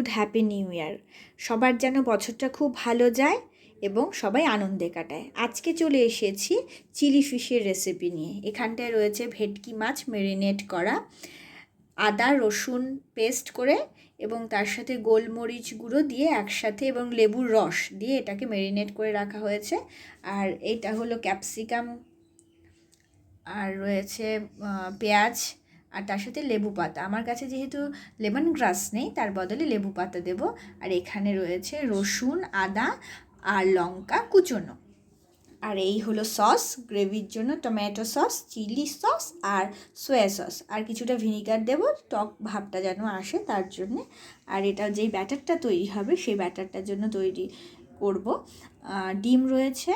Good happy new year. সবার যেন বছরটা খুব ভালো যায় এবং সবাই আনন্দে কাটায়। আজকে চলে এসেছি চিলি ফিশের রেসিপি নিয়ে। এখানটায় রয়েছে ভেটকি মাছ ম্যারিনেট করা, আদা রসুন পেস্ট করে এবং তার সাথে গোলমরিচ গুঁড়ো দিয়ে একসাথে এবং লেবুর রস দিয়ে এটাকে ম্যারিনেট করে রাখা হয়েছে। আর এটা হলো ক্যাপসিকাম, আর রয়েছে পেঁয়াজ, আর তার সাথে লেবু পাতা। আমার কাছে যেহেতু লেমন গ্রাস নেই, তার বদলে লেবু পাতা দেব। আর এখানে রয়েছে রসুন, আদা আর লঙ্কা কুচোনো। আর এই হলো সস, গ্রেভির জন্য টমেটো সস, চিলি সস আর সোয়া সস, আর কিছুটা ভিনিগার দেব টক ভাবটা যেন আসে তার জন্যে। আর এটা যেই ব্যাটারটা তৈরি হবে সেই ব্যাটারটার জন্য তৈরি করব। ডিম রয়েছে,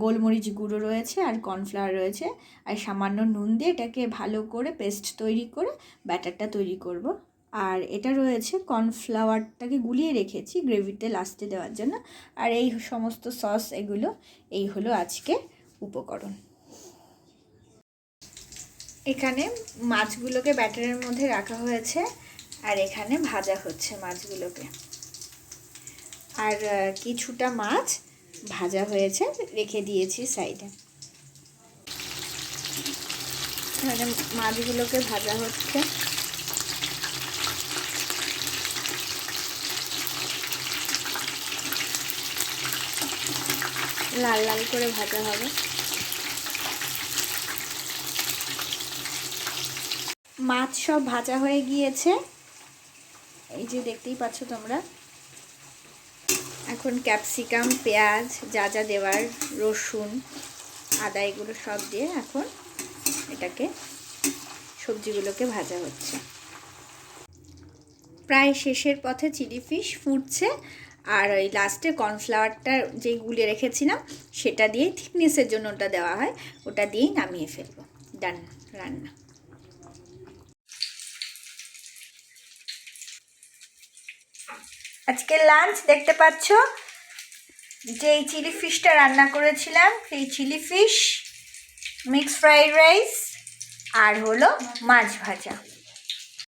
গোলমরিচ গুঁড়ো রয়েছে আর কর্নফ্লাওয়ার রয়েছে, আর সামান্য নুন দিয়ে এটাকে ভালো করে পেস্ট তৈরি করে ব্যাটারটা তৈরি করব। আর এটা রয়েছে কর্নফ্লাওয়ারটাকে গুলিয়ে রেখেছি গ্রেভিতে লাস্টে দেওয়ার জন্য। আর এই সমস্ত সস এগুলো, এই হলো আজকে উপকরণ। এখানে মাছগুলোকে ব্যাটারের মধ্যে রাখা হয়েছে আর এখানে ভাজা হচ্ছে মাছগুলোকে। আর কিছুটা মাছ ভাজা হয়েছে, রেখে দিয়েছি সাইডে। এখানে মাছগুলোকে ভাজা হচ্ছে। লাল লাল করে ভাজা হবে। মাছ সব ভাজা হয়ে গিয়েছে, এই যে দেখতেই পাচ্ছ তোমরা। এখন ক্যাপসিকাম, পেঁয়াজ, যা যা দেওয়ার, রসুন, আদা, এগুলো সব দিয়ে এখন এটাকে সবজিগুলোকে ভাজা হচ্ছে। প্রায় শেষের পথে চিলি ফিশ ফুটছে, আর ওই লাস্টে কর্নফ্লাওয়ারটা যেই গুলে রেখেছিলাম সেটা দিয়ে থিকনেসের জন্য ওটা দেওয়া হয়, ওটা দিয়েই নামিয়ে ফেলবো। ডান রান্না। আজকে লাঞ্চ দেখতে পাচ্ছ, যেই চিলি ফিশটা রান্না করেছিলাম সেই chilli fish, mix fried rice আর হলো মাছ ভাজা।